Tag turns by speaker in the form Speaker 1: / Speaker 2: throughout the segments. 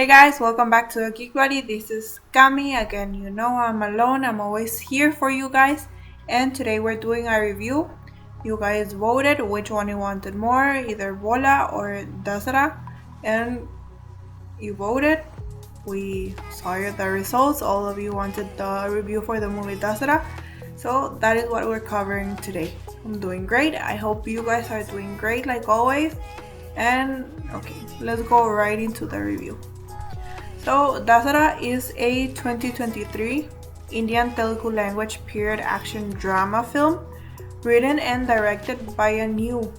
Speaker 1: Hey guys, welcome back to the Geek Buddy. This is Cami. Again, you know I'm alone. I'm always here for you guys. And today we're doing a review. You guys voted which one you wanted more, either Bola or Dasara. And you voted. We saw the results. All of you wanted the review for the movie Dasara. So that is what we're covering today. I'm doing great. I hope you guys are doing great like always. And okay, let's go right into the review. So Dasara is a 2023 Indian Telugu language period action drama film written and directed by a new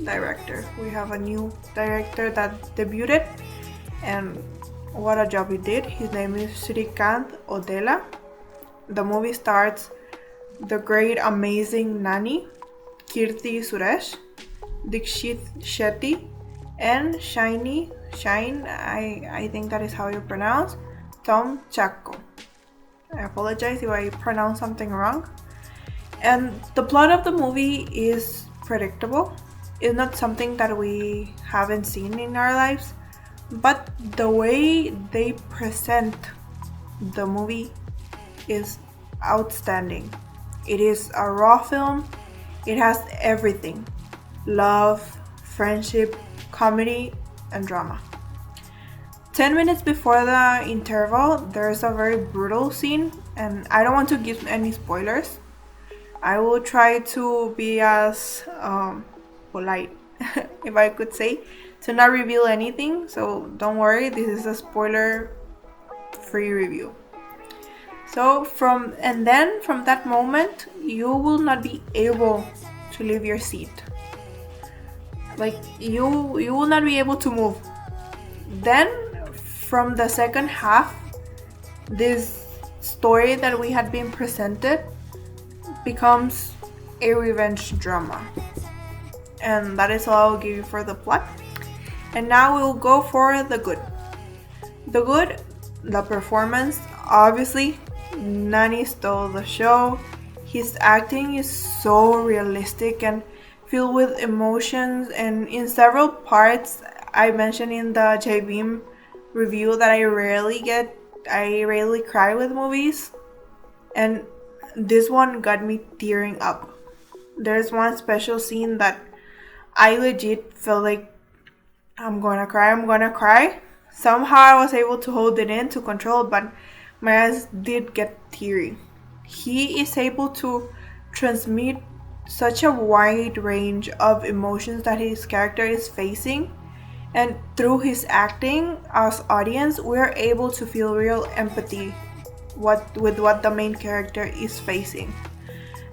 Speaker 1: director. We have a new director that debuted, and what a job he did. His name is Srikanth Odela. The movie stars the great amazing Nani, Kirti Suresh, Dikshit Shetty, and Shine, I think that is how you pronounce, Tom Chacko. I apologize if I pronounce something wrong. And the plot of the movie is predictable. It's not something that we haven't seen in our lives, but the way they present the movie is outstanding. It is a raw film. It has everything: love, friendship, comedy, and drama. 10 minutes before the interval, there's a very brutal scene, and I don't want to give any spoilers. I will try to be as polite, if I could say, to not reveal anything, so don't worry, this is a spoiler-free review. So from that moment, you will not be able to leave your seat. Like you will not be able to move. Then from the second half, this story that we had been presented becomes a revenge drama, and that is all I'll give you for the plot. And now we'll go for the good. The performance. Obviously, Nani stole the show. His acting is so realistic and filled with emotions, and in several parts I mentioned in the JBeam review that I rarely cry with movies, and this one got me tearing up. There's one special scene that I legit felt like I'm gonna cry. Somehow I was able to hold it in, to control, but my eyes did get teary. He is able to transmit such a wide range of emotions that his character is facing, and through his acting, as audience, we're able to feel real empathy with what the main character is facing.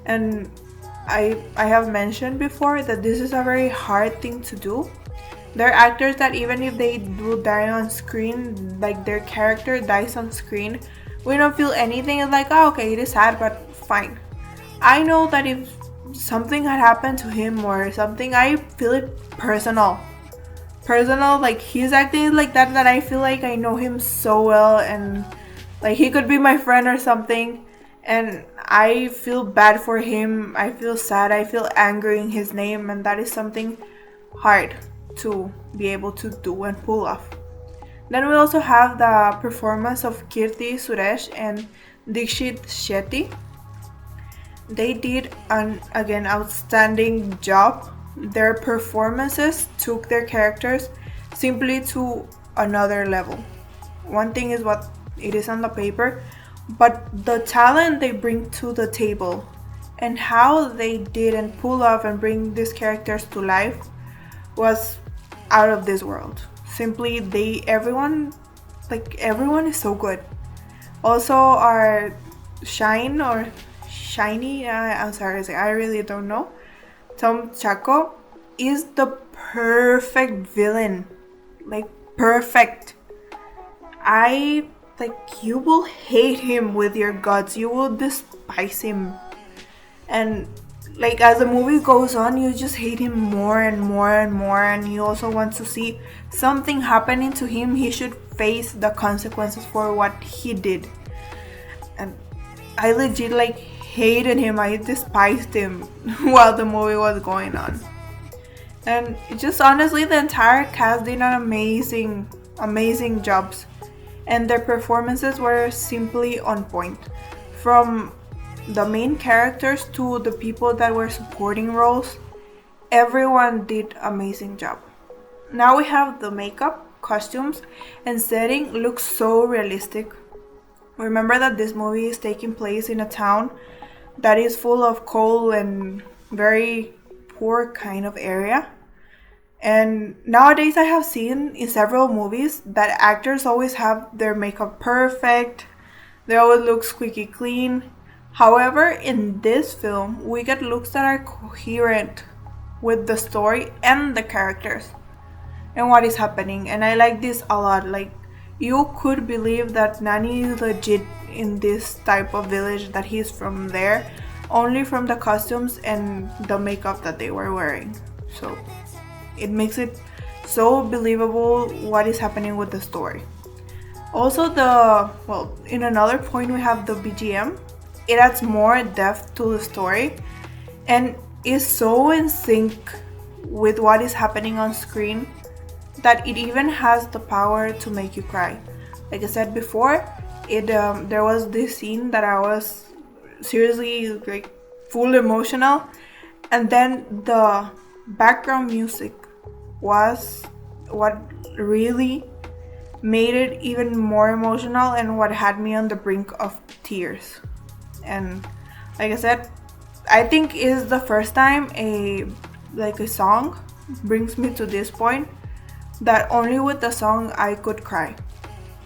Speaker 1: And I have mentioned before that this is a very hard thing to do. There are actors that even if they do die on screen, like their character dies on screen, we don't feel anything. It's like, oh, okay, it is sad, but fine. I know that if something had happened to him or something, I feel it personal, like he's acting like that I feel like I know him so well, and like he could be my friend or something, and I feel bad for him. I feel sad, I feel angry in his name, and that is something hard to be able to do and pull off. Then we also have the performance of Kirti Suresh and Dikshit Shetty. They did an outstanding job. Their performances took their characters simply to another level. One thing is what it is on the paper, but the talent they bring to the table and how they did and pull off and bring these characters to life was out of this world. Simply, everyone is so good. Also, our Shiny, I'm sorry, I really don't know. Tom Chacko is the perfect villain. Like, perfect. You will hate him with your guts. You will despise him. And, like, as the movie goes on, you just hate him more and more and more. And you also want to see something happening to him. He should face the consequences for what he did. And I legit, hated him. I despised him while the movie was going on. And just honestly, the entire cast did an amazing jobs. and their performances were simply on point. From the main characters to the people that were supporting roles, everyone did amazing job. Now we have the makeup, costumes, and setting looks so realistic. Remember that this movie is taking place in a town that is full of coal and very poor kind of area. And nowadays I have seen in several movies that actors always have their makeup perfect, they always look squeaky clean. However, in this film, we get looks that are coherent with the story and the characters and what is happening. And I like this a lot. Like, you could believe that Nani is legit in this type of village, that he's from there, only from the costumes and the makeup that they were wearing. So it makes it so believable what is happening with the story. Also, in another point, we have the BGM. It adds more depth to the story and is so in sync with what is happening on screen that it even has the power to make you cry. Like I said before, there was this scene that I was seriously like full emotional, and then the background music was what really made it even more emotional and what had me on the brink of tears. And like I said, I think it is the first time a song brings me to this point, that only with the song I could cry.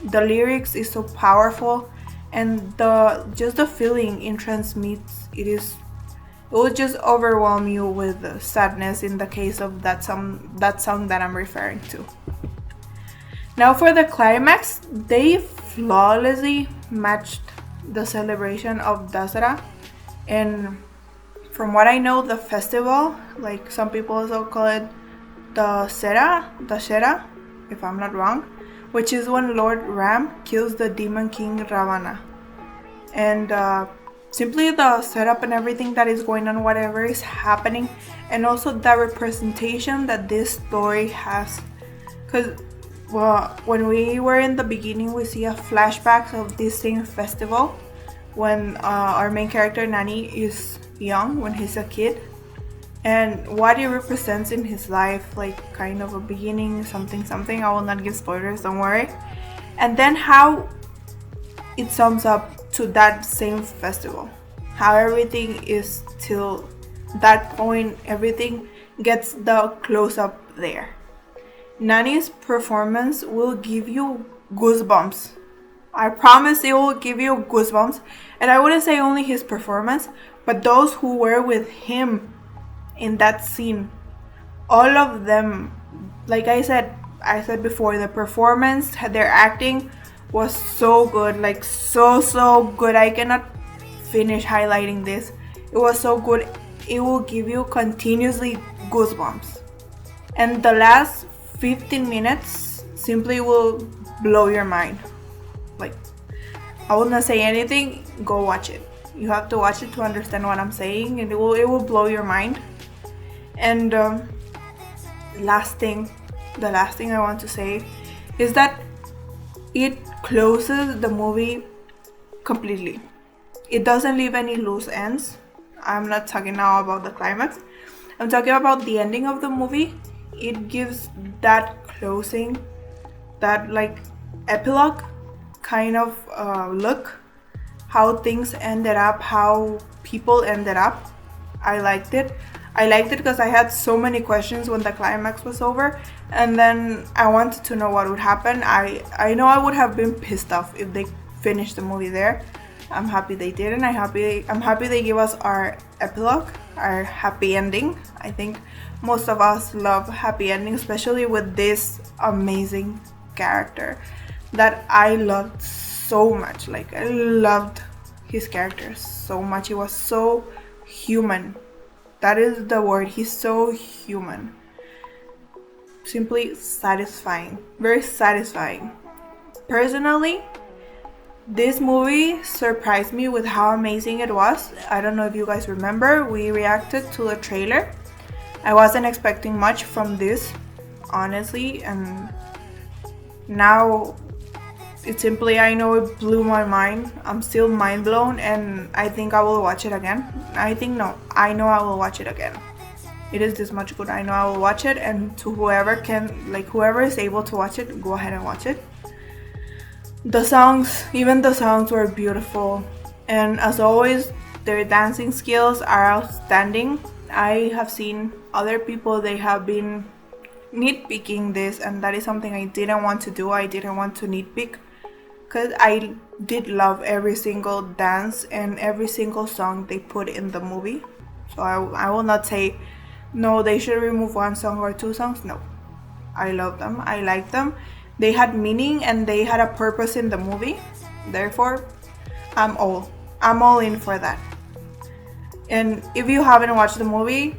Speaker 1: The lyrics is so powerful, and the feeling it transmits, it will just overwhelm you with sadness in the case of that song that I'm referring to. Now for the climax, they flawlessly matched the celebration of Dasara, and from what I know, the festival, like some people also call it the Shera, if I'm not wrong, which is when Lord Ram kills the demon king Ravana. And simply the setup and everything that is going on, whatever is happening, and also the representation that this story has. Because when we were in the beginning, we see a flashbacks of this same festival when our main character Nani is young, when he's a kid, and what it represents in his life, like kind of a beginning, something. I will not give spoilers, don't worry. And then how it sums up to that same festival, how everything is till that point, everything gets the close-up there. Nani's performance will give you goosebumps. I promise it will give you goosebumps. And I wouldn't say only his performance, but those who were with him in that scene, all of them, like I said before, the performance, their acting was so good, like so good. I cannot finish highlighting this. It was so good. It will give you continuously goosebumps. And the last 15 minutes simply will blow your mind. Like, I will not say anything, go watch it. You have to watch it to understand what I'm saying, and it will blow your mind. And the last thing I want to say is that it closes the movie completely. It doesn't leave any loose ends. I'm not talking now about the climax. I'm talking about the ending of the movie. It gives that closing, that like epilogue kind of look, how things ended up, how people ended up. I liked it because I had so many questions when the climax was over, and then I wanted to know what would happen. I know I would have been pissed off if they finished the movie there. I'm happy they didn't. I'm happy they gave us our epilogue, our happy ending. I think most of us love happy endings, especially with this amazing character that I loved so much. Like, I loved his character so much. He was so human. That is the word. He's so human. Simply satisfying. Very satisfying. Personally, this movie surprised me with how amazing it was. I don't know if you guys remember, we reacted to the trailer. I wasn't expecting much from this, honestly, and now It simply, I know it blew my mind. I'm still mind blown, and I think I will watch it again. I know I will watch it again. It is this much good. I know I will watch it, and to whoever is able to watch it, go ahead and watch it. Even the songs were beautiful, and as always, their dancing skills are outstanding. I have seen other people, they have been nitpicking this, and that is something I didn't want to do. I didn't want to nitpick, because I did love every single dance and every single song they put in the movie. So I will not say no, they should remove one song or two songs. No, I love them. I like them. They had meaning and they had a purpose in the movie. Therefore, I'm all in for that. And if you haven't watched the movie,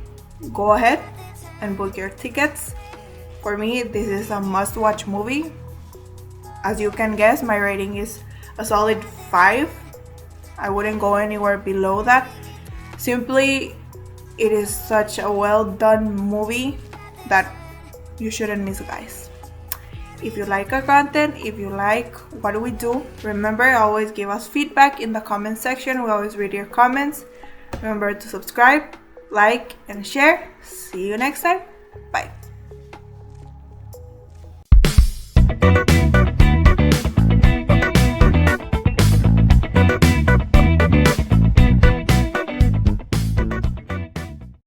Speaker 1: go ahead and book your tickets. For me, this is a must-watch movie. As you can guess, my rating is a solid 5. I wouldn't go anywhere below that. Simply, it is such a well done movie that you shouldn't miss, guys. If you like our content, if you like what we do, remember, always give us feedback in the comment section. We always read your comments. Remember to subscribe, like, and share. See you next time. Bye.